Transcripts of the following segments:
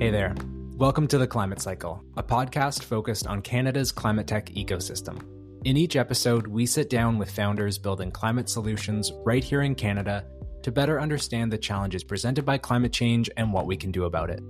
Hey there. Welcome to The Climate Cycle, a podcast focused on Canada's climate tech ecosystem. In each episode, we sit down with founders building climate solutions right here in Canada to better understand the challenges presented by climate change and what we can do about it.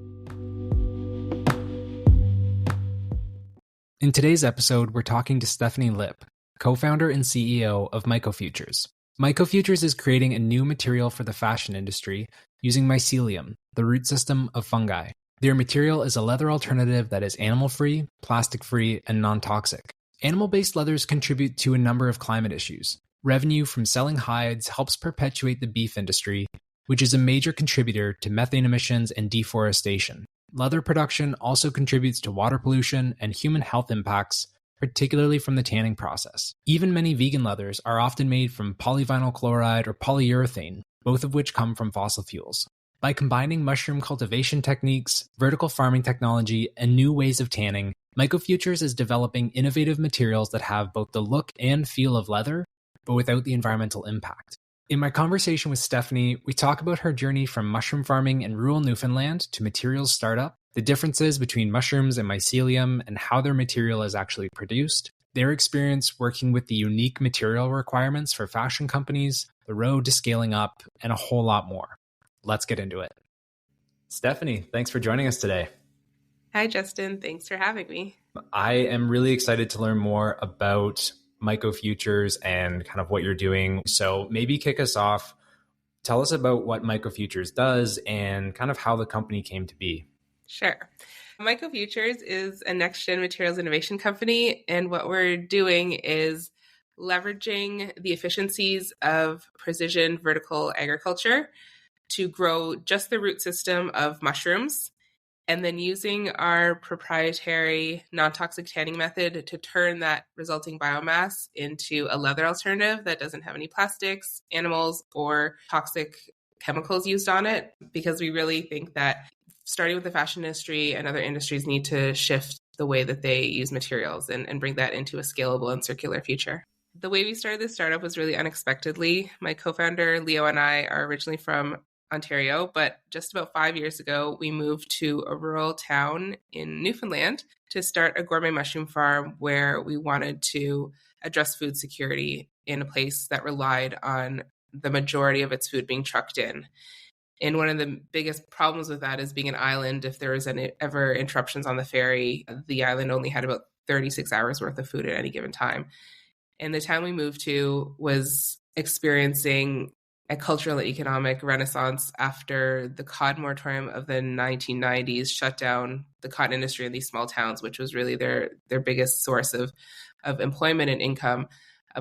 In today's episode, we're talking to Stephanie Lipp, co-founder and CEO of MycoFutures. MycoFutures is creating a new material for the fashion industry using mycelium, the root system of fungi. Their material is a leather alternative that is animal-free, plastic-free, and non-toxic. Animal-based leathers contribute to a number of climate issues. Revenue from selling hides helps perpetuate the beef industry, which is a major contributor to methane emissions and deforestation. Leather production also contributes to water pollution and human health impacts, particularly from the tanning process. Even many vegan leathers are often made from polyvinyl chloride or polyurethane, both of which come from fossil fuels. By combining mushroom cultivation techniques, vertical farming technology, and new ways of tanning, MycoFutures is developing innovative materials that have both the look and feel of leather, but without the environmental impact. In my conversation with Stephanie, we talk about her journey from mushroom farming in rural Newfoundland to materials startup, the differences between mushrooms and mycelium and how their material is actually produced, their experience working with the unique material requirements for fashion companies, the road to scaling up, and a whole lot more. Let's get into it. Stephanie, thanks for joining us today. Hi, Justin. Thanks for having me. I am really excited to learn more about MycoFutures and kind of what you're doing. So maybe kick us off. Tell us about what MycoFutures does and kind of how the company came to be. Sure. MycoFutures is a next-gen materials innovation company, and what we're doing is leveraging the efficiencies of precision vertical agriculture to grow just the root system of mushrooms, and then using our proprietary non-toxic tanning method to turn that resulting biomass into a leather alternative that doesn't have any plastics, animals, or toxic chemicals used on it, because we really think that starting with the fashion industry and other industries need to shift the way that they use materials and bring that into a scalable and circular future. The way we started this startup was really unexpectedly. My co-founder, Leo, and I are originally from Ontario, but just about 5 years ago, we moved to a rural town in Newfoundland to start a gourmet mushroom farm where we wanted to address food security in a place that relied on the majority of its food being trucked in. And one of the biggest problems with that is being an island. If there was ever interruptions on the ferry, the island only had about 36 hours worth of food at any given time. And the town we moved to was experiencing a cultural and economic renaissance after the cotton moratorium of the 1990s shut down the cotton industry in these small towns, which was really their biggest source of employment and income.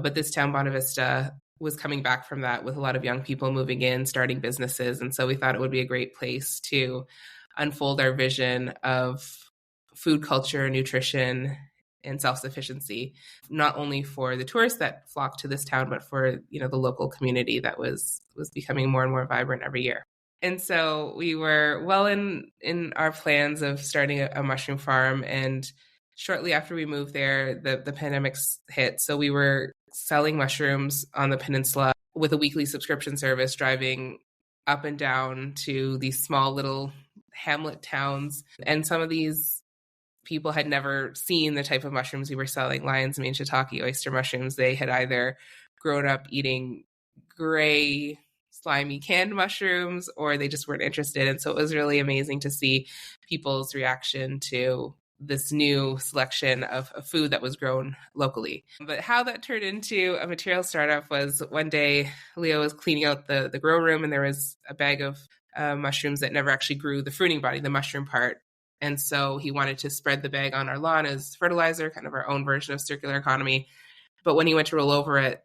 But this town, Bonavista, was coming back from that with a lot of young people moving in, starting businesses. And so we thought it would be a great place to unfold our vision of food culture, nutrition, and self-sufficiency, not only for the tourists that flocked to this town, but for, the local community that was becoming more and more vibrant every year. And so we were well in our plans of starting a mushroom farm. And shortly after we moved there, the pandemic hit. So we were selling mushrooms on the peninsula with a weekly subscription service, driving up and down to these small little hamlet towns. And some of these people had never seen the type of mushrooms we were selling, lion's mane, shiitake, oyster mushrooms. They had either grown up eating gray, slimy canned mushrooms, or they just weren't interested. And so it was really amazing to see people's reaction to this new selection of food that was grown locally. But how that turned into a material startup was one day Leo was cleaning out the grow room, and there was a bag of mushrooms that never actually grew the fruiting body, the mushroom part. And so he wanted to spread the bag on our lawn as fertilizer, kind of our own version of circular economy. But when he went to roll over it,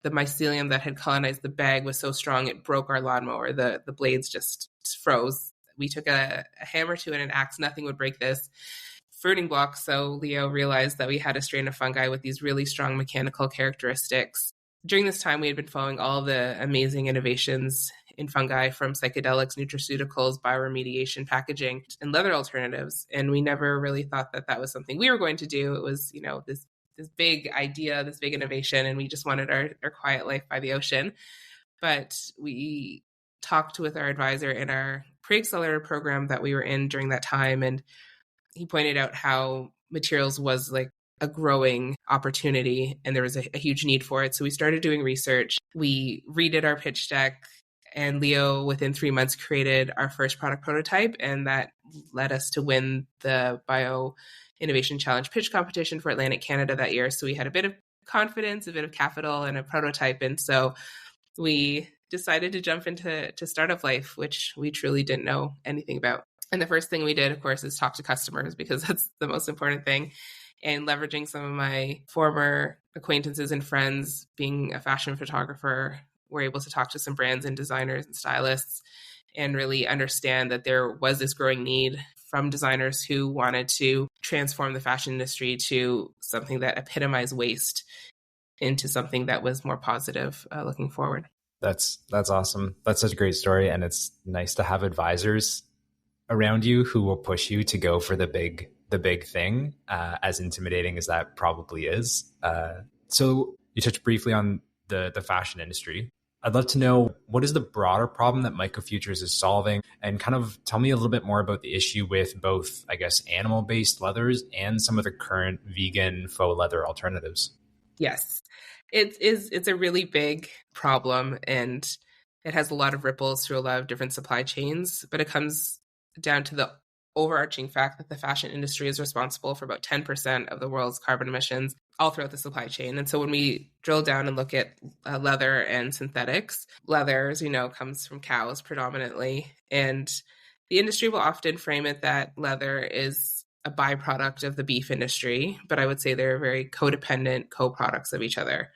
the mycelium that had colonized the bag was so strong it broke our lawnmower. The blades just froze. We took a hammer to it and an axe. Nothing would break this fruiting block. So Leo realized that we had a strain of fungi with these really strong mechanical characteristics. During this time, we had been following all the amazing innovations in fungi, from psychedelics, nutraceuticals, bioremediation, packaging, and leather alternatives. And we never really thought that was something we were going to do. It was, this big idea, this big innovation, and we just wanted our quiet life by the ocean. But we talked with our advisor and our pre-accelerator program that we were in during that time. And he pointed out how materials was like a growing opportunity and there was a huge need for it. So we started doing research. We redid our pitch deck, and Leo, within 3 months, created our first product prototype. And that led us to win the Bio Innovation Challenge pitch competition for Atlantic Canada that year. So we had a bit of confidence, a bit of capital, and a prototype. And so we decided to jump into startup life, which we truly didn't know anything about. And the first thing we did, of course, is talk to customers, because that's the most important thing. And leveraging some of my former acquaintances and friends, being a fashion photographer, we're able to talk to some brands and designers and stylists and really understand that there was this growing need from designers who wanted to transform the fashion industry to something that epitomized waste into something that was more positive looking forward. That's awesome. That's such a great story. And it's nice to have advisors around you who will push you to go for the big thing, as intimidating as that probably is. So you touched briefly on the fashion industry. I'd love to know, what is the broader problem that MycoFutures is solving, and kind of tell me a little bit more about the issue with both, I guess, animal-based leathers and some of the current vegan faux leather alternatives. Yes, it's a really big problem, and it has a lot of ripples through a lot of different supply chains, but it comes down to the overarching fact that the fashion industry is responsible for about 10% of the world's carbon emissions all throughout the supply chain. And so when we drill down and look at leather and synthetics, leather, as you know, comes from cows predominantly. And the industry will often frame it that leather is a byproduct of the beef industry, but I would say they're very codependent co-products of each other.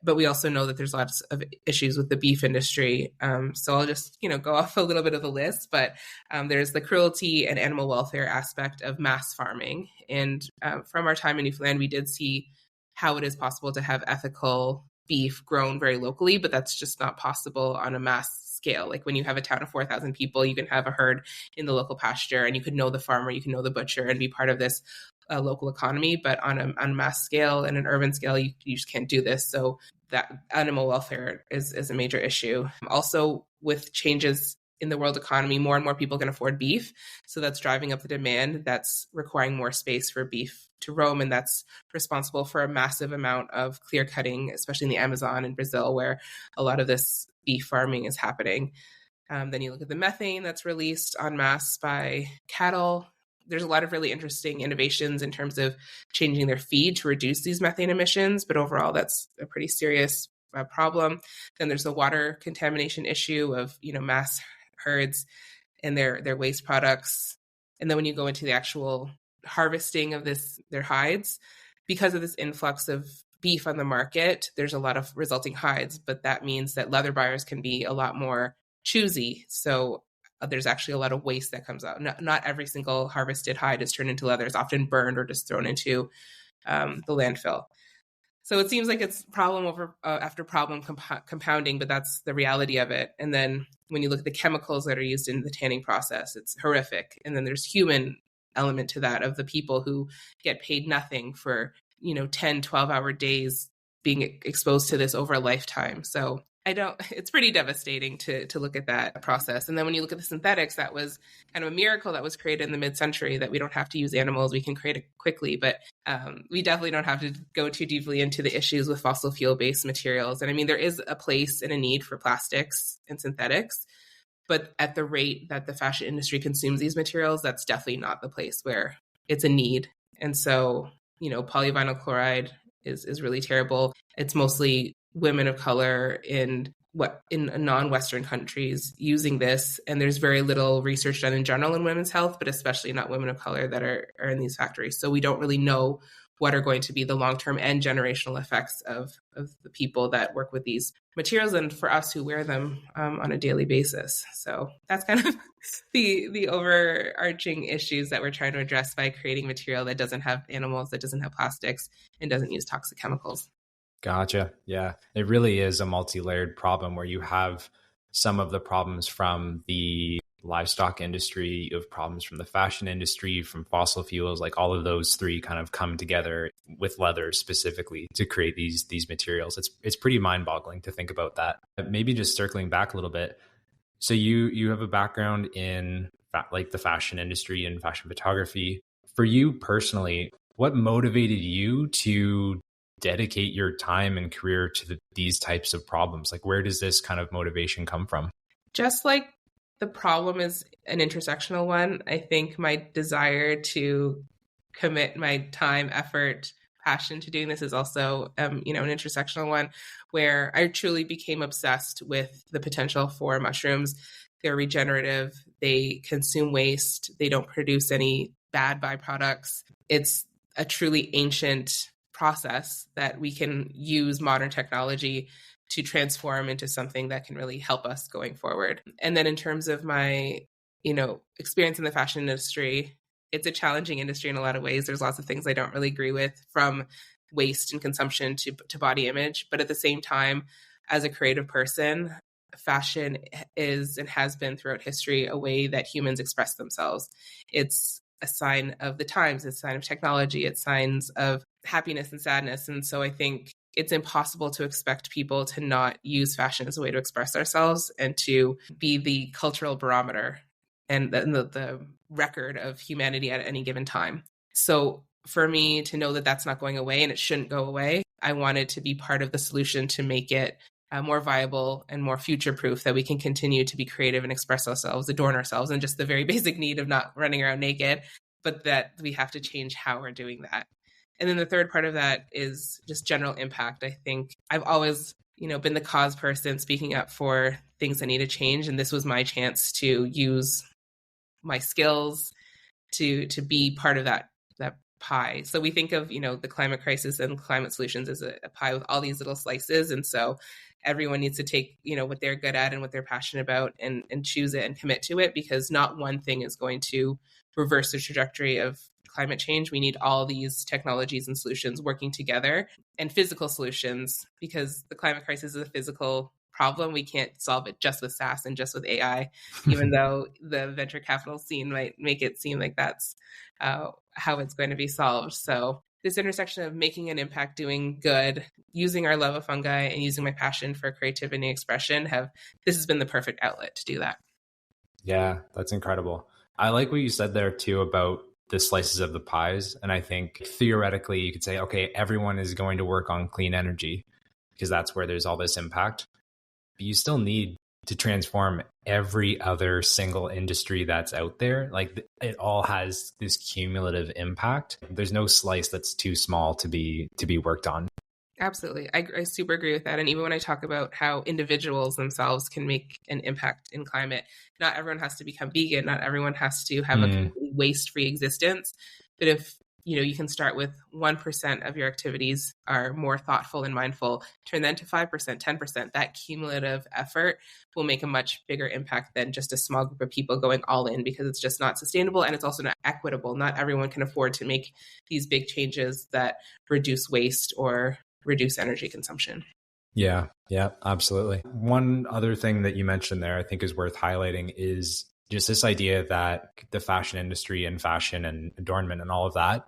But we also know that there's lots of issues with the beef industry. So I'll just, go off a little bit of the list, but there's the cruelty and animal welfare aspect of mass farming. And from our time in Newfoundland, we did see how it is possible to have ethical beef grown very locally, but that's just not possible on a mass scale. Like when you have a town of 4,000 people, you can have a herd in the local pasture and you could know the farmer, you can know the butcher and be part of this local economy. But on a mass scale and an urban scale, you just can't do this. So that animal welfare is a major issue. Also, with changes in the world economy, more and more people can afford beef. So that's driving up the demand. That's requiring more space for beef to roam. And that's responsible for a massive amount of clear cutting, especially in the Amazon and Brazil, where a lot of this beef farming is happening. Then you look at the methane that's released en masse by cattle. There's a lot of really interesting innovations in terms of changing their feed to reduce these methane emissions, but overall that's a pretty serious problem. Then there's the water contamination issue of mass herds and their waste products. And then when you go into the actual harvesting of their hides, because of this influx of beef on the market, there's a lot of resulting hides, but that means that leather buyers can be a lot more choosy. So there's actually a lot of waste that comes out. Not every single harvested hide is turned into leather. It's often burned or just thrown into the landfill. So it seems like it's problem after problem compounding, but that's the reality of it. And then when you look at the chemicals that are used in the tanning process, it's horrific. And then there's human element to that of the people who get paid nothing for 10, 12-hour days being exposed to this over a lifetime. So it's pretty devastating to look at that process. And then when you look at the synthetics, that was kind of a miracle that was created in the mid-century, that we don't have to use animals, we can create it quickly. But we definitely don't have to go too deeply into the issues with fossil fuel-based materials. And I mean, there is a place and a need for plastics and synthetics, but at the rate that the fashion industry consumes these materials, that's definitely not the place where it's a need. And so, polyvinyl chloride is really terrible. It's mostly women of color in non-Western countries using this. And there's very little research done in general in women's health, but especially not women of color that are in these factories. So we don't really know what are going to be the long-term and generational effects of the people that work with these materials and for us who wear them on a daily basis. So that's kind of the overarching issues that we're trying to address by creating material that doesn't have animals, that doesn't have plastics, and doesn't use toxic chemicals. Gotcha. Yeah. It really is a multi-layered problem where you have some of the problems from the livestock industry, you have problems from the fashion industry, from fossil fuels, like all of those three kind of come together with leather specifically to create these materials. It's pretty mind-boggling to think about that. Maybe just circling back a little bit, So you have a background in like the fashion industry and fashion photography. For you personally, what motivated you to dedicate your time and career to these types of problems? Like, where does this kind of motivation come from? Just like the problem is an intersectional one, I think my desire to commit my time, effort, passion to doing this is also, an intersectional one where I truly became obsessed with the potential for mushrooms. They're regenerative, they consume waste, they don't produce any bad byproducts. It's a truly ancient process that we can use modern technology to transform into something that can really help us going forward. And then in terms of my, experience in the fashion industry, it's a challenging industry in a lot of ways. There's lots of things I don't really agree with, from waste and consumption to body image. But at the same time, as a creative person, fashion is and has been throughout history a way that humans express themselves. It's a sign of the times, it's a sign of technology, it's signs of happiness and sadness. And so I think it's impossible to expect people to not use fashion as a way to express ourselves and to be the cultural barometer and the record of humanity at any given time. So for me to know that that's not going away and it shouldn't go away, I wanted to be part of the solution to make it more viable and more future proof, that we can continue to be creative and express ourselves, adorn ourselves, and just the very basic need of not running around naked, but that we have to change how we're doing that. And then the third part of that is just general impact. I think I've always, been the cause person speaking up for things that need to change. And this was my chance to use my skills to be part of that pie. So we think of, the climate crisis and climate solutions as a pie with all these little slices. And so everyone needs to take, what they're good at and what they're passionate about and choose it and commit to it, because not one thing is going to reverse the trajectory of climate change. We need all these technologies and solutions working together, and physical solutions, because the climate crisis is a physical problem. We can't solve it just with SaaS and just with AI, even though the venture capital scene might make it seem like that's how it's going to be solved. So this intersection of making an impact, doing good, using our love of fungi, and using my passion for creativity and expression, this has been the perfect outlet to do that. Yeah, that's incredible. I like what you said there too about the slices of the pies. And I think theoretically you could say, okay, everyone is going to work on clean energy because that's where there's all this impact. But you still need to transform every other single industry that's out there. Like, it all has this cumulative impact. There's no slice that's too small to be worked on. Absolutely. I super agree with that. And even when I talk about how individuals themselves can make an impact in climate, not everyone has to become vegan. Not everyone has to have a completely waste-free existence. But if, you can start with 1% of your activities are more thoughtful and mindful, turn that to 5%, 10%. That cumulative effort will make a much bigger impact than just a small group of people going all in, because it's just not sustainable and it's also not equitable. Not everyone can afford to make these big changes that reduce waste or reduce energy consumption. Yeah, absolutely. One other thing that you mentioned there I think is worth highlighting is just this idea that the fashion industry and fashion and adornment and all of that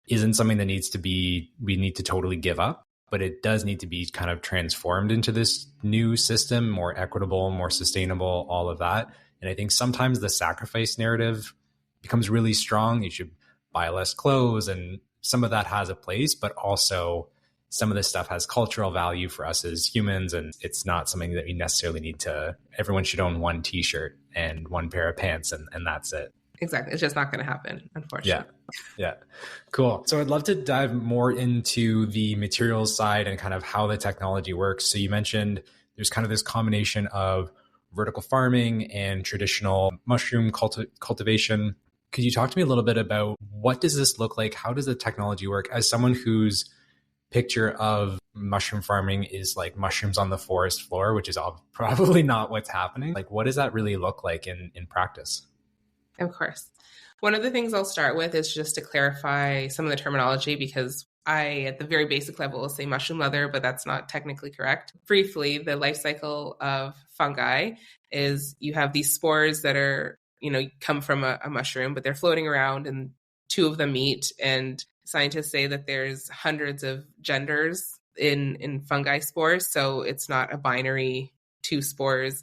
isn't something that we need to totally give up, but it does need to be kind of transformed into this new system, more equitable, more sustainable, all of that. And I think sometimes the sacrifice narrative becomes really strong. You should buy less clothes, and some of that has a place, but also some of this stuff has cultural value for us as humans, and it's not something that we necessarily need to. Everyone should own one t-shirt and one pair of pants, and that's it. Exactly. It's just not going to happen, unfortunately. Yeah. Cool. So I'd love to dive more into the materials side and kind of how the technology works. So you mentioned there's kind of this combination of vertical farming and traditional mushroom cultivation. Could you talk to me a little bit about what does this look like? How does the technology work? As someone whose picture of mushroom farming is like mushrooms on the forest floor, which is probably not what's happening. Like, what does that really look like in practice? Of course. One of the things I'll start with is just to clarify some of the terminology, because I, at the very basic level, will say mushroom leather, but that's not technically correct. Briefly, the life cycle of fungi is you have these spores that are, come from a mushroom, but they're floating around and two of them meet. And scientists say that there's hundreds of genders in fungi spores. So it's not a binary two spores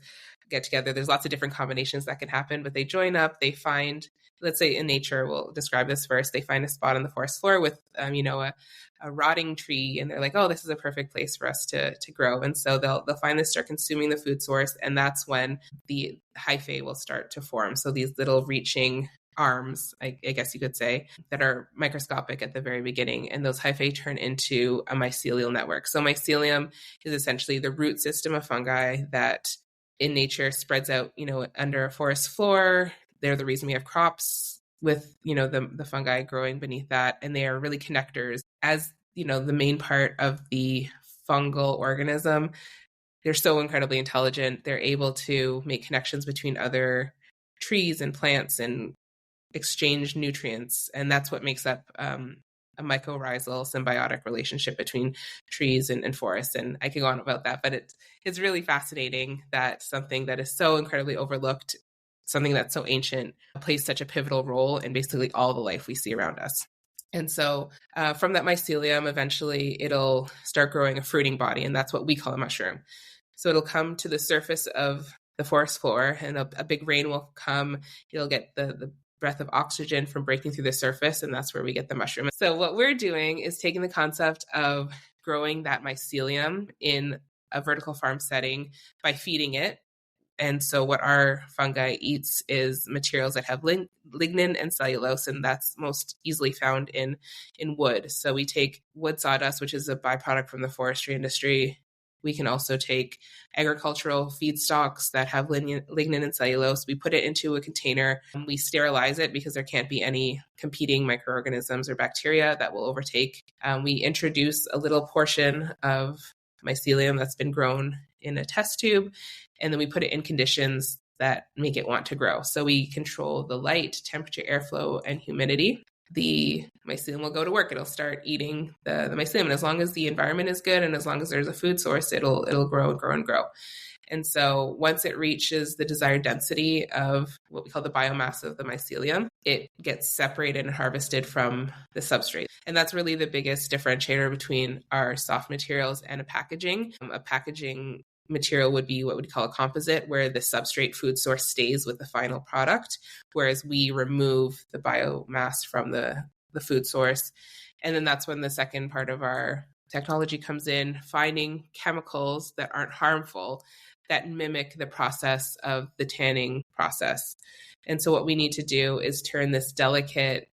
get together. There's lots of different combinations that can happen, but they join up, they find, let's say in nature, we'll describe this first, they find a spot on the forest floor with, a rotting tree, and they're like, oh, this is a perfect place for us to grow. And so they'll find this, start consuming the food source, and that's when the hyphae will start to form. So these little reaching arms, I guess you could say, that are microscopic at the very beginning, and those hyphae turn into a mycelial network. So mycelium is essentially the root system of fungi that in nature spreads out, under a forest floor. They're the reason we have crops with, the fungi growing beneath that, and they are really connectors. As, the main part of the fungal organism, they're so incredibly intelligent. They're able to make connections between other trees and plants and exchange nutrients. And that's what makes up a mycorrhizal symbiotic relationship between trees and forests. And I can go on about that, but it's really fascinating that something that is so incredibly overlooked, something that's so ancient, plays such a pivotal role in basically all the life we see around us. And so from that mycelium, eventually it'll start growing a fruiting body, and that's what we call a mushroom. So it'll come to the surface of the forest floor, and a big rain will come. It'll get the breath of oxygen from breaking through the surface, and that's where we get the mushroom. So what we're doing is taking the concept of growing that mycelium in a vertical farm setting by feeding it. And so what our fungi eats is materials that have lignin and cellulose, and that's most easily found in wood. So we take wood sawdust, which is a byproduct from the forestry industry. We can also take agricultural feedstocks that have lignin and cellulose. We put it into a container. We sterilize it because there can't be any competing microorganisms or bacteria that will overtake. We introduce a little portion of mycelium that's been grown in a test tube, and then we put it in conditions that make it want to grow. So we control the light, temperature, airflow, and humidity. The mycelium will go to work. It'll start eating the mycelium. And as long as the environment is good and as long as there's a food source, it'll grow and grow and grow. And so once it reaches the desired density of what we call the biomass of the mycelium, it gets separated and harvested from the substrate. And that's really the biggest differentiator between our soft materials and a packaging. A packaging material would be what we'd call a composite, where the substrate food source stays with the final product, whereas we remove the biomass from the food source. And then that's when the second part of our technology comes in, finding chemicals that aren't harmful, that mimic the process of the tanning process. And so what we need to do is turn this delicate,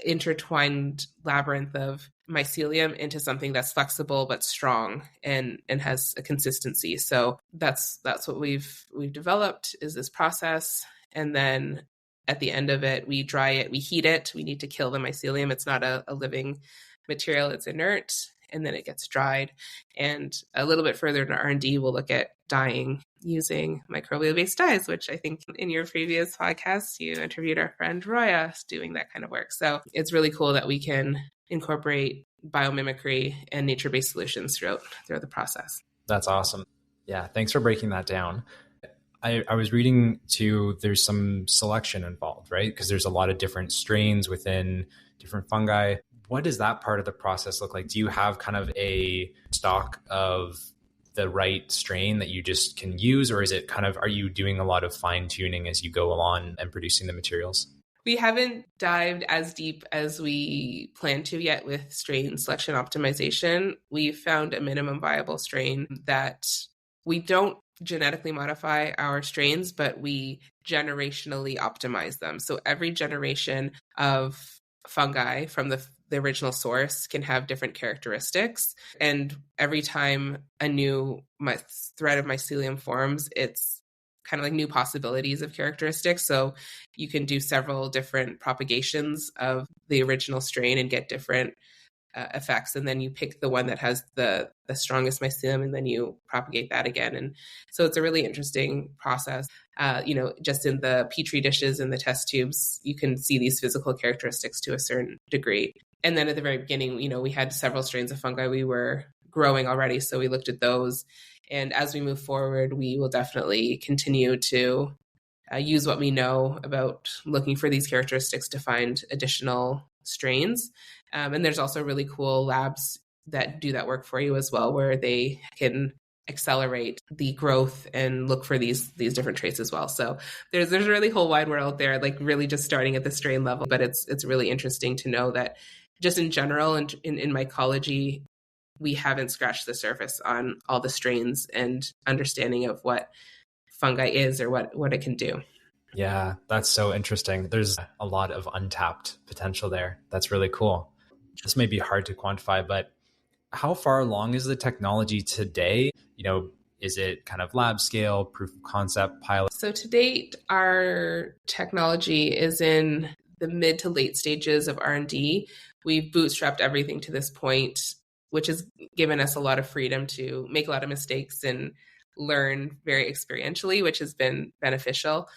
intertwined labyrinth of mycelium into something that's flexible but strong and has a consistency. So that's what we've developed, is this process. And then at the end of it, we dry it, we heat it. We need to kill the mycelium. It's not a living material, it's inert. And then it gets dried. And a little bit further in R&D, we'll look at dyeing using microbial-based dyes, which I think in your previous podcast, you interviewed our friend Roya doing that kind of work. So it's really cool that we can incorporate biomimicry and nature-based solutions throughout the process. That's awesome. Yeah, thanks for breaking that down. I was reading too, there's some selection involved, right? Because there's a lot of different strains within different fungi. What does that part of the process look like? Do you have kind of a stock of the right strain that you just can use, or is it kind of, are you doing a lot of fine tuning as you go along and producing the materials? We haven't dived as deep as we plan to yet with strain selection optimization. We've found a minimum viable strain that we don't genetically modify our strains, but we generationally optimize them. So every generation of fungi from the original source can have different characteristics. And every time a new thread of mycelium forms, it's kind of like new possibilities of characteristics. So you can do several different propagations of the original strain and get different effects. And then you pick the one that has the strongest mycelium, and then you propagate that again. And so it's a really interesting process. Just in the Petri dishes and the test tubes, you can see these physical characteristics to a certain degree. And then at the very beginning, we had several strains of fungi we were growing already. So we looked at those. And as we move forward, we will definitely continue to use what we know about looking for these characteristics to find additional strains. And there's also really cool labs that do that work for you as well, where they can accelerate the growth and look for these different traits as well. So there's a really whole wide world there, like really just starting at the strain level. But it's really interesting to know that just in general and in mycology, we haven't scratched the surface on all the strains and understanding of what fungi is or what it can do. Yeah, that's so interesting. There's a lot of untapped potential there. That's really cool. This may be hard to quantify, but how far along is the technology today? Is it kind of lab scale, proof of concept, pilot? So to date, our technology is in the mid to late stages of R&D. We've bootstrapped everything to this point, which has given us a lot of freedom to make a lot of mistakes and learn very experientially, which has been beneficial.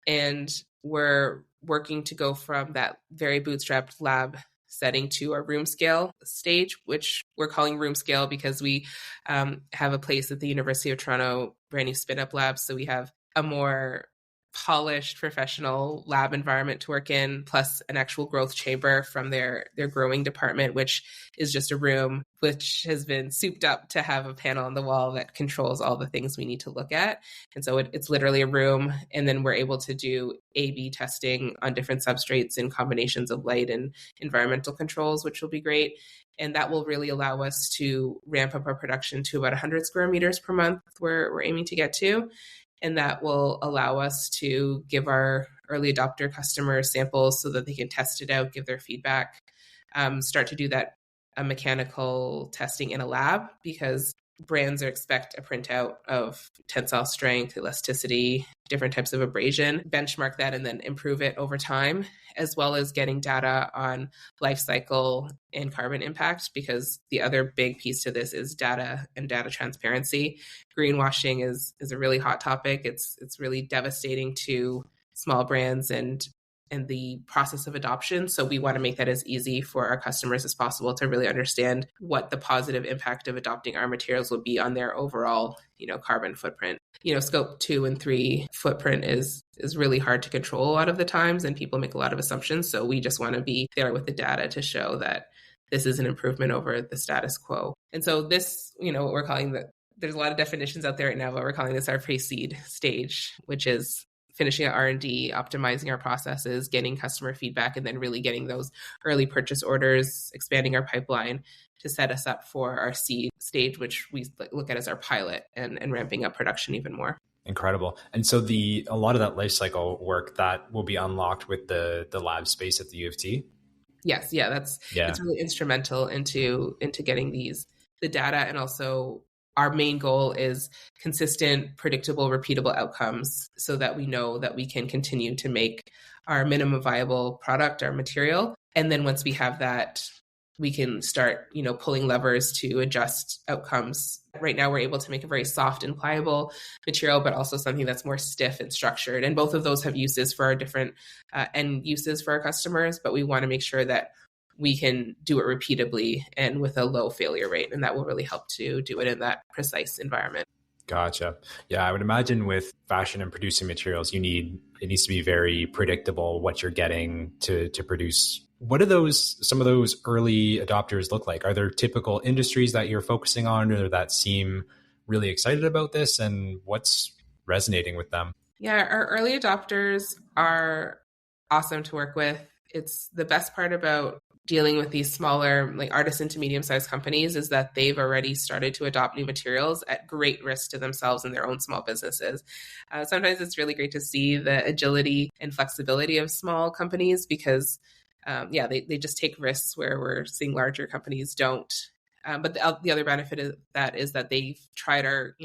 And we're working to go from that very bootstrapped lab setting to our room scale stage, which we're calling room scale because we have a place at the University of Toronto, brand new spin up lab. So we have a more polished professional lab environment to work in, plus an actual growth chamber from their growing department, which is just a room which has been souped up to have a panel on the wall that controls all the things we need to look at. And so it's literally a room, and then we're able to do A/B testing on different substrates in combinations of light and environmental controls, which will be great. And that will really allow us to ramp up our production to about 100 square meters per month, where we're aiming to get to. And that will allow us to give our early adopter customers samples so that they can test it out, give their feedback, start to do that mechanical testing in a lab, because brands expect a printout of tensile strength, elasticity, different types of abrasion, benchmark that and then improve it over time, as well as getting data on life cycle and carbon impact, because the other big piece to this is data and data transparency. Greenwashing is a really hot topic. It's really devastating to small brands and the process of adoption. So we want to make that as easy for our customers as possible to really understand what the positive impact of adopting our materials will be on their overall, carbon footprint. Scope 2 and 3 footprint is really hard to control a lot of the times, and people make a lot of assumptions. So we just want to be there with the data to show that this is an improvement over the status quo. And so this, what we're calling there's a lot of definitions out there right now, but we're calling this our pre-seed stage, which is finishing our R&D, optimizing our processes, getting customer feedback, and then really getting those early purchase orders, expanding our pipeline to set us up for our seed stage, which we look at as our pilot, and ramping up production even more. Incredible. And so a lot of that life cycle work that will be unlocked with the lab space at the U of T? Yes. Yeah. It's really instrumental into getting the data, and also our main goal is consistent, predictable, repeatable outcomes so that we know that we can continue to make our minimum viable product, our material. And then once we have that, we can start, pulling levers to adjust outcomes. Right now, we're able to make a very soft and pliable material, but also something that's more stiff and structured. And both of those have uses for our different end uses for our customers, but we want to make sure that we can do it repeatably and with a low failure rate. And that will really help to do it in that precise environment. Gotcha. Yeah, I would imagine with fashion and producing materials, it needs to be very predictable what you're getting to produce. What do some of those early adopters look like? Are there typical industries that you're focusing on or that seem really excited about this, and what's resonating with them? Yeah, our early adopters are awesome to work with. It's the best part about dealing with these smaller, like artisan to medium-sized companies, is that they've already started to adopt new materials at great risk to themselves and their own small businesses. Sometimes it's really great to see the agility and flexibility of small companies, because they just take risks where we're seeing larger companies don't. But the other benefit of that is that they've tried our,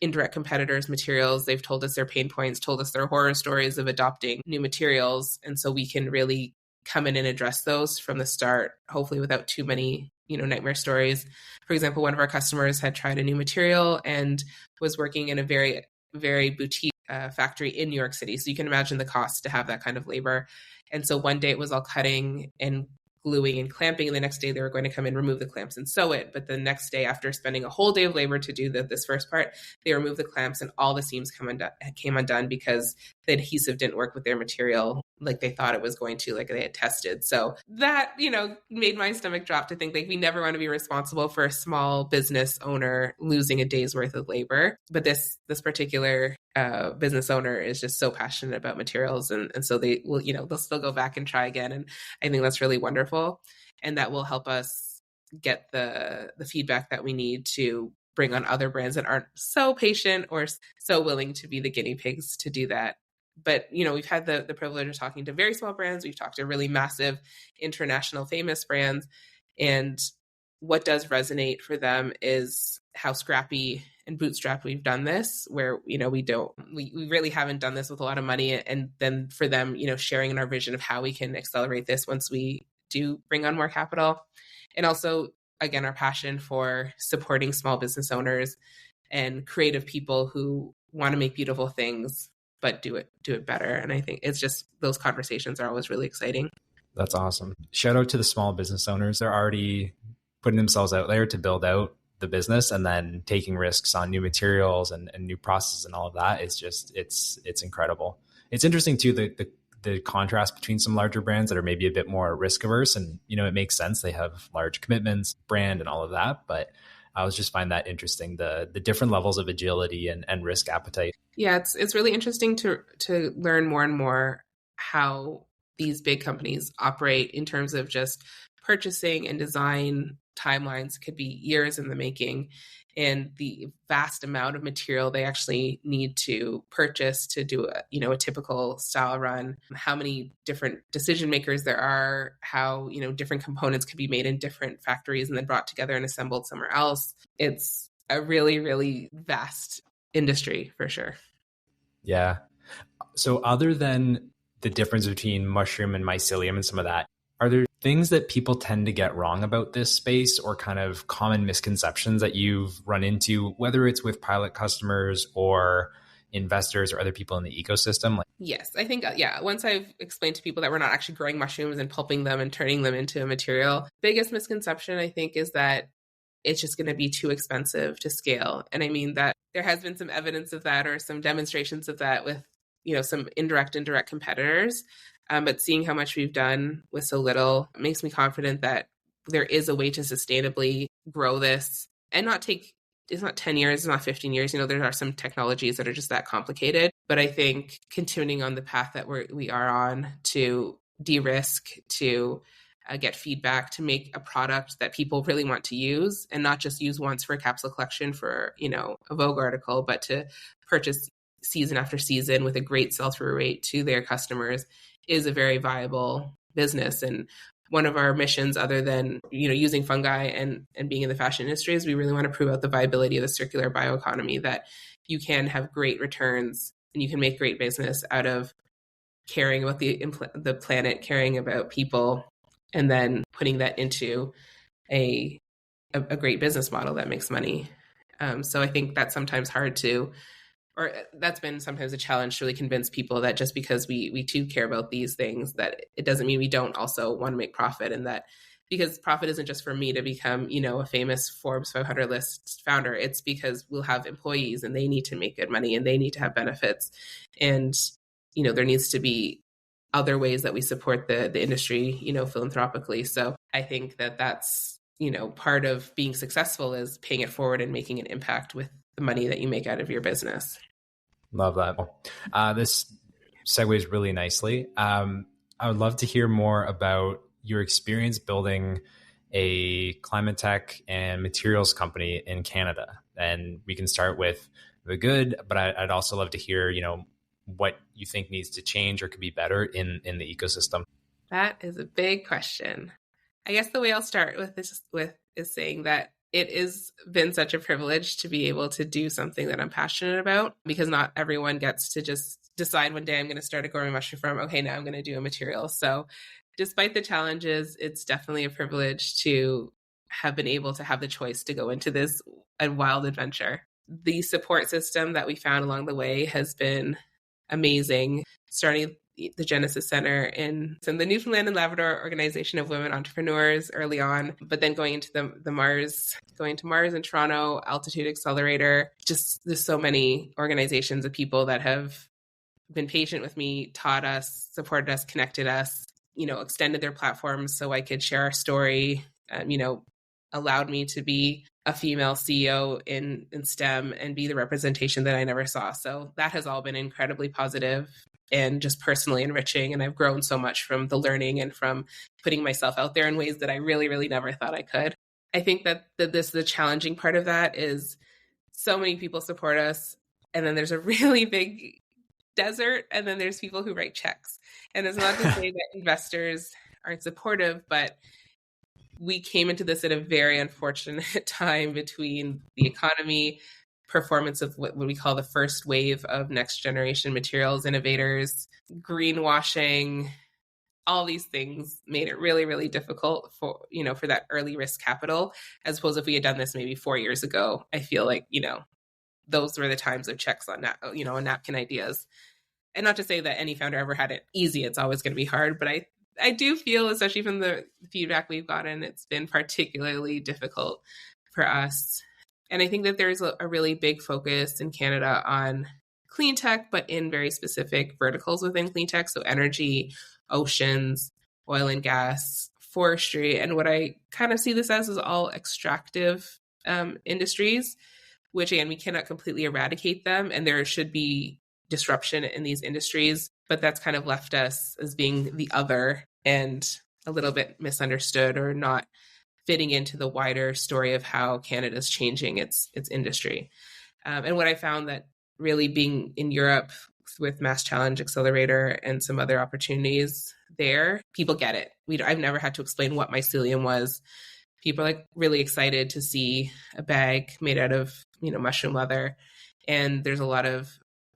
indirect competitors' materials. They've told us their pain points, told us their horror stories of adopting new materials. And so we can really come in and address those from the start, hopefully without too many, nightmare stories. For example, one of our customers had tried a new material and was working in a very, very boutique factory in New York City. So you can imagine the cost to have that kind of labor. And so one day it was all cutting and gluing and clamping, and the next day they were going to come in, remove the clamps and sew it. But the next day, after spending a whole day of labor to do this first part, they removed the clamps and all the seams came undone because the adhesive didn't work with their material like they thought it was going to, like they had tested. So that, made my stomach drop to think like we never want to be responsible for a small business owner losing a day's worth of labor. But this particular business owner is just so passionate about materials. And so they will, they'll still go back and try again. And I think that's really wonderful. And that will help us get the feedback that we need to bring on other brands that aren't so patient or so willing to be the guinea pigs to do that. But, we've had the privilege of talking to very small brands. We've talked to really massive international famous brands. And what does resonate for them is how scrappy and bootstrapped we've done this, where, we really haven't done this with a lot of money. And then for them, sharing in our vision of how we can accelerate this once we do bring on more capital. And also, again, our passion for supporting small business owners and creative people who want to make beautiful things but do it better. And I think it's just those conversations are always really exciting. That's awesome. Shout out to the small business owners. They're already putting themselves out there to build out the business, and then taking risks on new materials and new processes and all of that is just, it's incredible. It's interesting too, the contrast between some larger brands that are maybe a bit more risk averse, and, it makes sense. They have large commitments, brand and all of that. But I was just find that interesting, the different levels of agility and risk appetite. Yeah, it's really interesting to learn more and more how these big companies operate in terms of just purchasing and design timelines could be years in the making, and the vast amount of material they actually need to purchase to do a typical style run, how many different decision makers there are, how, different components could be made in different factories and then brought together and assembled somewhere else. It's a really, really vast industry for sure. Yeah. So other than the difference between mushroom and mycelium and some of that, are there things that people tend to get wrong about this space, or kind of common misconceptions that you've run into, whether it's with pilot customers or investors or other people in the ecosystem? Yes, I think, once I've explained to people that we're not actually growing mushrooms and pulping them and turning them into a material, biggest misconception, I think, is that it's just going to be too expensive to scale. And I mean that there has been some evidence of that, or some demonstrations of that with, some indirect competitors. But seeing how much we've done with so little makes me confident that there is a way to sustainably grow this and it's not 10 years, it's not 15 years. There are some technologies that are just that complicated. But I think continuing on the path that we are on to de-risk, to get feedback, to make a product that people really want to use, and not just use once for a capsule collection for, a Vogue article, but to purchase season after season with a great sell-through rate to their customers, is a very viable business. And one of our missions, other than, using fungi and being in the fashion industry, is we really want to prove out the viability of the circular bioeconomy, that you can have great returns and you can make great business out of caring about the planet, caring about people, and then putting that into a great business model that makes money. So I think that's sometimes hard to, or that's been sometimes a challenge to really convince people that just because we too care about these things, that it doesn't mean we don't also want to make profit. And that because profit isn't just for me to become, a famous Forbes 500 list founder, it's because we'll have employees and they need to make good money and they need to have benefits. And, there needs to be other ways that we support the industry, philanthropically. So I think that that's, part of being successful is paying it forward and making an impact with the money that you make out of your business. Love that. This segues really nicely. I would love to hear more about your experience building a climate tech and materials company in Canada. And we can start with the good, but I'd also love to hear, what you think needs to change or could be better in the ecosystem. That is a big question. I guess the way I'll start with this is saying that it has been such a privilege to be able to do something that I'm passionate about, because not everyone gets to just decide one day I'm going to start a gourmet mushroom farm. Okay, now I'm going to do a material. So despite the challenges, it's definitely a privilege to have been able to have the choice to go into this a wild adventure. The support system that we found along the way has been amazing, starting the Genesis Center in the Newfoundland and Labrador Organization of Women Entrepreneurs early on, but then going into going to Mars in Toronto, Altitude Accelerator. Just there's so many organizations of people that have been patient with me, taught us, supported us, connected us, extended their platforms so I could share our story, allowed me to be a female CEO in STEM and be the representation that I never saw. So that has all been incredibly positive and just personally enriching. And I've grown so much from the learning and from putting myself out there in ways that I really, really never thought I could. I think that the challenging part of that is so many people support us. And then there's a really big desert. And then there's people who write checks. And it's not to say that investors aren't supportive, but we came into this at a very unfortunate time between the economy, performance of what we call the first wave of next generation materials innovators, greenwashing. All these things made it really, really difficult for that early risk capital, as opposed if we had done this maybe 4 years ago. I feel like, those were the times of checks on napkin ideas. And not to say that any founder ever had it easy. It's always going to be hard, but I do feel, especially from the feedback we've gotten, it's been particularly difficult for us. And I think that there's a really big focus in Canada on clean tech, but in very specific verticals within clean tech. So energy, oceans, oil and gas, forestry. And what I kind of see this as is all extractive industries, which again, we cannot completely eradicate them. And there should be disruption in these industries, but that's kind of left us as being the other and a little bit misunderstood or not fitting into the wider story of how Canada's changing its industry. And what I found that really being in Europe with Mass Challenge Accelerator and some other opportunities there, people get it. I've never had to explain what mycelium was. People are like really excited to see a bag made out of, mushroom leather. And there's a lot of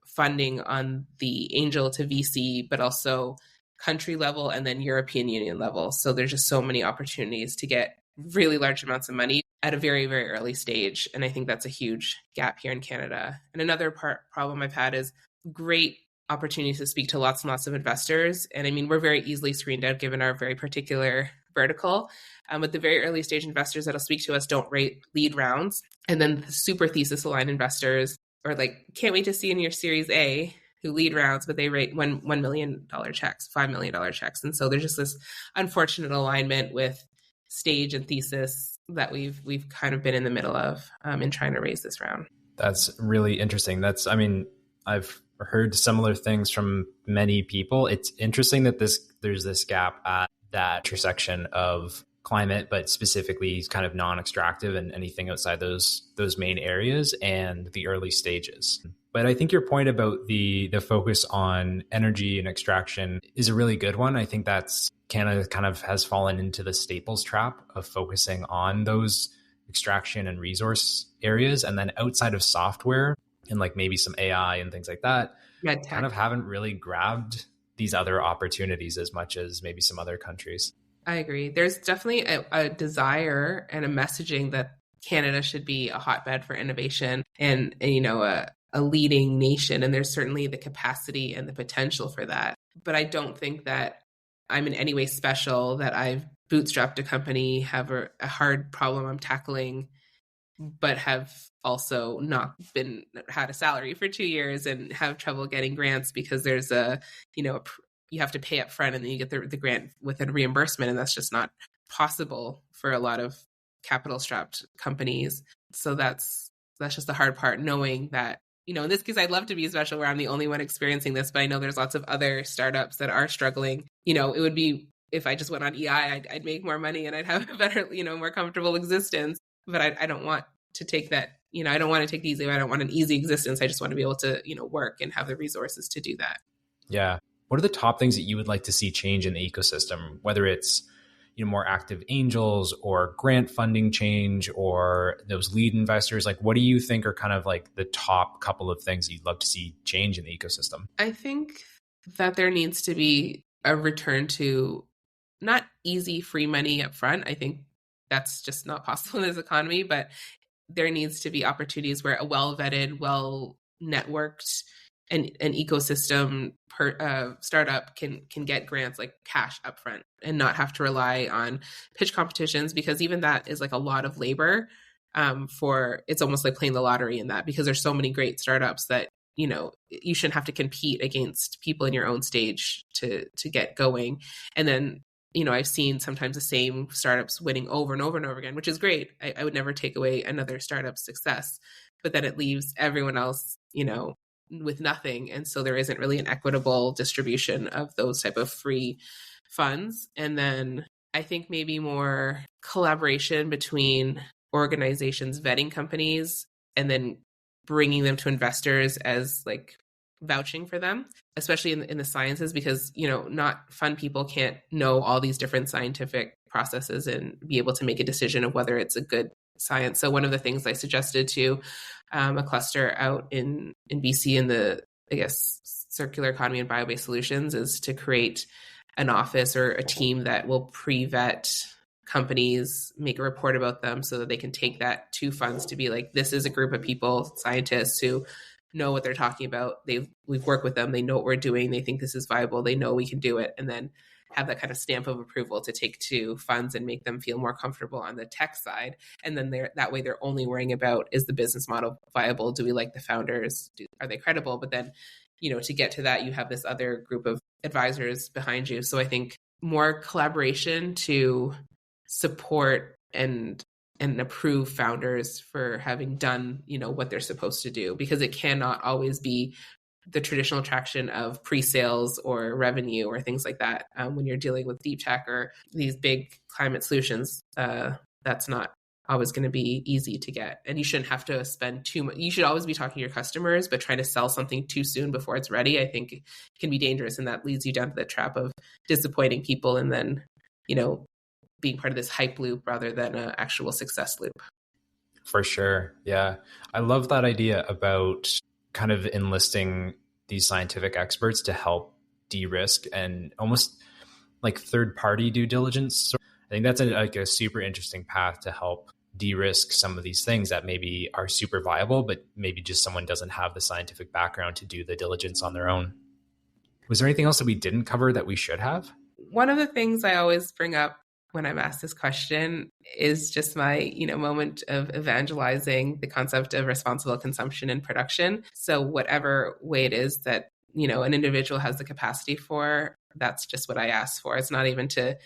funding on the angel to VC, but also country level and then European Union level. So there's just so many opportunities to get really large amounts of money at a very, very early stage. And I think that's a huge gap here in Canada. And another problem I've had is great opportunities to speak to lots and lots of investors. And I mean, we're very easily screened out given our very particular vertical. But the very early stage investors that'll speak to us don't rate lead rounds. And then the super thesis aligned investors or like, can't wait to see in your Series A who lead rounds, but they rate $1 million checks, $5 million checks. And so there's just this unfortunate alignment with stage and thesis that we've kind of been in the middle of in trying to raise this round. That's really interesting. I've heard similar things from many people. It's interesting that there's this gap at that intersection of climate, but specifically kind of non-extractive and anything outside those main areas and the early stages. But I think your point about the focus on energy and extraction is a really good one. I think that's Canada kind of has fallen into the staples trap of focusing on those extraction and resource areas. And then outside of software and like maybe some AI and things like that, kind of haven't really grabbed these other opportunities as much as maybe some other countries. I agree. There's definitely a desire and a messaging that Canada should be a hotbed for innovation and a leading nation. And there's certainly the capacity and the potential for that. But I don't think that I'm in any way special, that I've bootstrapped a company, have a hard problem I'm tackling, but have also not had a salary for 2 years and have trouble getting grants because there's you have to pay up front and then you get the grant with a reimbursement. And that's just not possible for a lot of capital strapped companies. So that's just the hard part, knowing that, in this case, I'd love to be special where I'm the only one experiencing this, but I know there's lots of other startups that are struggling. It would be, if I just went on EI, I'd make more money and I'd have a better, more comfortable existence. But I don't want to take that, I don't want to take the easy way. I don't want an easy existence. I just want to be able to, work and have the resources to do that. Yeah. What are the top things that you would like to see change in the ecosystem, whether it's more active angels or grant funding change or those lead investors? Like, what do you think are kind of like the top couple of things you'd love to see change in the ecosystem? I think that there needs to be a return to not easy free money up front. I think that's just not possible in this economy, but there needs to be opportunities where a well-vetted, well-networked an ecosystem startup can get grants like cash upfront and not have to rely on pitch competitions, because even that is like a lot of labor it's almost like playing the lottery in that, because there's so many great startups that you shouldn't have to compete against people in your own stage to get going. And then, I've seen sometimes the same startups winning over and over and over again, which is great. I would never take away another startup's success, but then it leaves everyone else, with nothing. And so there isn't really an equitable distribution of those type of free funds. And then I think maybe more collaboration between organizations vetting companies and then bringing them to investors as like vouching for them, especially in the sciences, because not fun people can't know all these different scientific processes and be able to make a decision of whether it's a good science. So one of the things I suggested to a cluster out in BC in the, I guess, circular economy and bio-based solutions is to create an office or a team that will pre-vet companies, make a report about them so that they can take that to funds to be like, this is a group of people, scientists who know what they're talking about. We've worked with them. They know what we're doing. They think this is viable. They know we can do it. And then have that kind of stamp of approval to take to funds and make them feel more comfortable on the tech side. And then that way they're only worrying about, is the business model viable? Do we like the founders? Are they credible? But then, to get to that, you have this other group of advisors behind you. So I think more collaboration to support and approve founders for having done, what they're supposed to do, because it cannot always be the traditional traction of pre-sales or revenue or things like that. When you're dealing with deep tech or these big climate solutions, that's not always going to be easy to get. And you shouldn't have to spend too much. You should always be talking to your customers, but trying to sell something too soon before it's ready, I think can be dangerous. And that leads you down to the trap of disappointing people and then, being part of this hype loop rather than an actual success loop. For sure. Yeah. I love that idea about kind of enlisting these scientific experts to help de-risk and almost like third-party due diligence. So I think that's a super interesting path to help de-risk some of these things that maybe are super viable, but maybe just someone doesn't have the scientific background to do the diligence on their own. Was there anything else that we didn't cover that we should have? One of the things I always bring up when I'm asked this question is just my, moment of evangelizing the concept of responsible consumption and production. So whatever way it is that, an individual has the capacity for, that's just what I ask for. It's not even to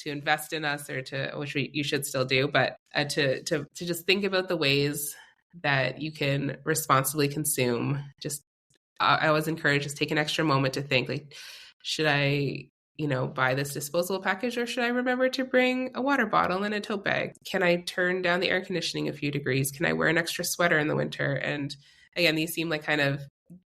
invest in us or which you should still do, but to just think about the ways that you can responsibly consume. Just, I always encourage, just take an extra moment to think, like, should I buy this disposable package, or should I remember to bring a water bottle and a tote bag? Can I turn down the air conditioning a few degrees? Can I wear an extra sweater in the winter? And again, these seem like kind of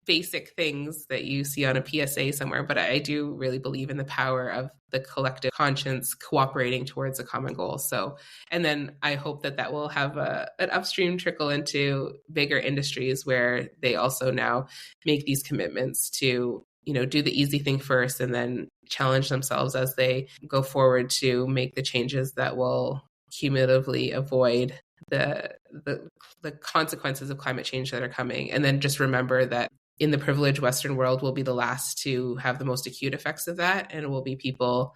basic things that you see on a PSA somewhere, but I do really believe in the power of the collective conscience cooperating towards a common goal. So, and then I hope that will have an upstream trickle into bigger industries where they also now make these commitments to do the easy thing first and then challenge themselves as they go forward to make the changes that will cumulatively avoid the consequences of climate change that are coming. And then just remember that in the privileged Western world, we'll be the last to have the most acute effects of that. And it will be people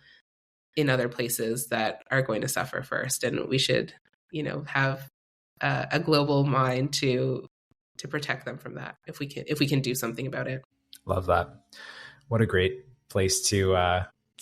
in other places that are going to suffer first. And we should, have a global mind to protect them from that if we can do something about it. Love that. What a great place to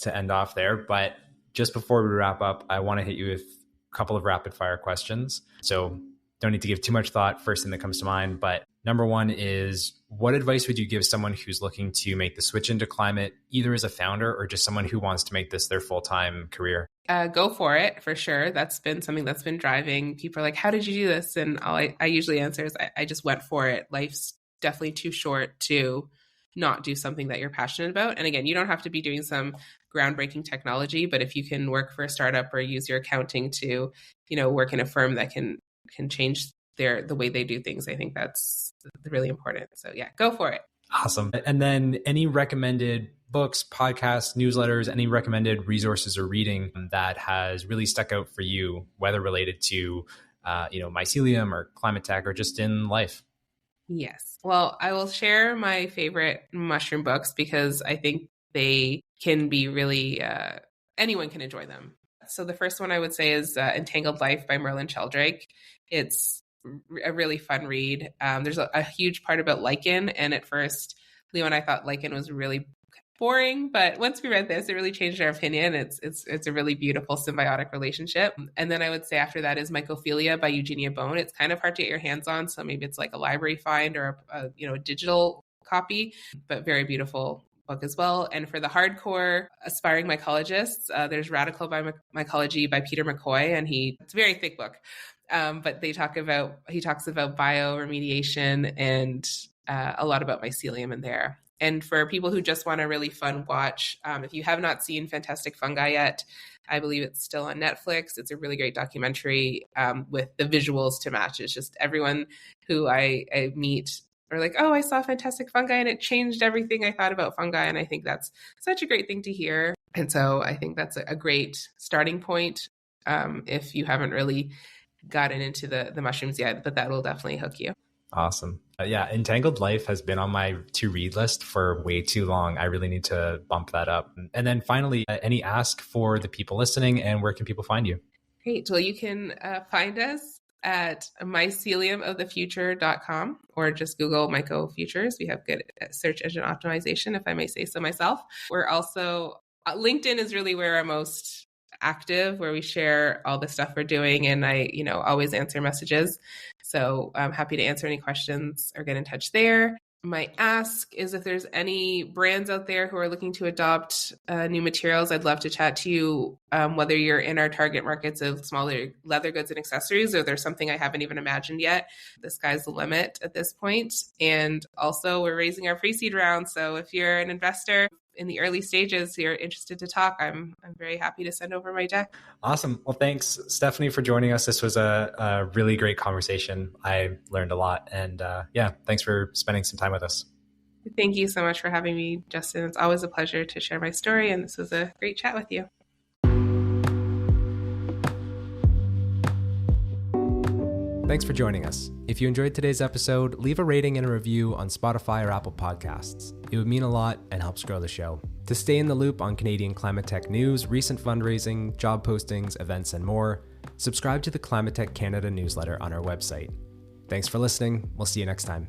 end off there. But just before we wrap up, I want to hit you with a couple of rapid fire questions. So don't need to give too much thought. First thing that comes to mind, but number one is, what advice would you give someone who's looking to make the switch into climate, either as a founder or just someone who wants to make this their full-time career? Go for it, for sure. That's been something that's been driving. People are like, how did you do this? And all I usually answer is, I just went for it. Life's definitely too short to not do something that you're passionate about. And again, you don't have to be doing some groundbreaking technology, but if you can work for a startup or use your accounting to, work in a firm that can change the way they do things, I think that's really important. So yeah, go for it. Awesome. And then any recommended books, podcasts, newsletters, any recommended resources or reading that has really stuck out for you, whether related to, mycelium or climate tech or just in life? Yes. Well, I will share my favorite mushroom books because I think they can be really, anyone can enjoy them. So the first one I would say is Entangled Life by Merlin Sheldrake. It's a really fun read. There's a huge part about lichen, and at first, Leo and I thought lichen was really boring, but once we read this, it really changed our opinion. It's a really beautiful symbiotic relationship. And then I would say after that is Mycophilia by Eugenia Bone. It's kind of hard to get your hands on, so maybe it's like a library find or a digital copy, but very beautiful book as well. And for the hardcore aspiring mycologists, there's Radical Mycology by Peter McCoy, and it's a very thick book. But he talks about bioremediation and a lot about mycelium in there. And for people who just want a really fun watch, if you have not seen Fantastic Fungi yet, I believe it's still on Netflix. It's a really great documentary with the visuals to match. It's just everyone who I meet are like, oh, I saw Fantastic Fungi and it changed everything I thought about fungi. And I think that's such a great thing to hear. And so I think that's a great starting point if you haven't really gotten into the mushrooms yet, but that will definitely hook you. Awesome. Yeah, Entangled Life has been on my to-read list for way too long. I really need to bump that up. And then finally, any ask for the people listening, and where can people find you? Great. Well, you can find us at myceliumofthefuture.com or just Google MycoFutures. We have good search engine optimization, if I may say so myself. We're also, LinkedIn is really where I'm most active, where we share all the stuff we're doing, and I always answer messages, so I'm happy to answer any questions or get in touch there. My ask is if there's any brands out there who are looking to adopt new materials, I'd love to chat to you, whether you're in our target markets of smaller leather goods and accessories, or there's something I haven't even imagined yet. The sky's the limit at this point. And also we're raising our pre-seed round, so if you're an investor in the early stages, you're interested to talk, I'm very happy to send over my deck. Awesome. Well, thanks, Stephanie, for joining us. This was a really great conversation. I learned a lot. And thanks for spending some time with us. Thank you so much for having me, Justin. It's always a pleasure to share my story, and this was a great chat with you. Thanks for joining us. If you enjoyed today's episode, leave a rating and a review on Spotify or Apple Podcasts. It would mean a lot and helps grow the show. To stay in the loop on Canadian climate tech news, recent fundraising, job postings, events, and more, subscribe to the Climate Tech Canada newsletter on our website. Thanks for listening. We'll see you next time.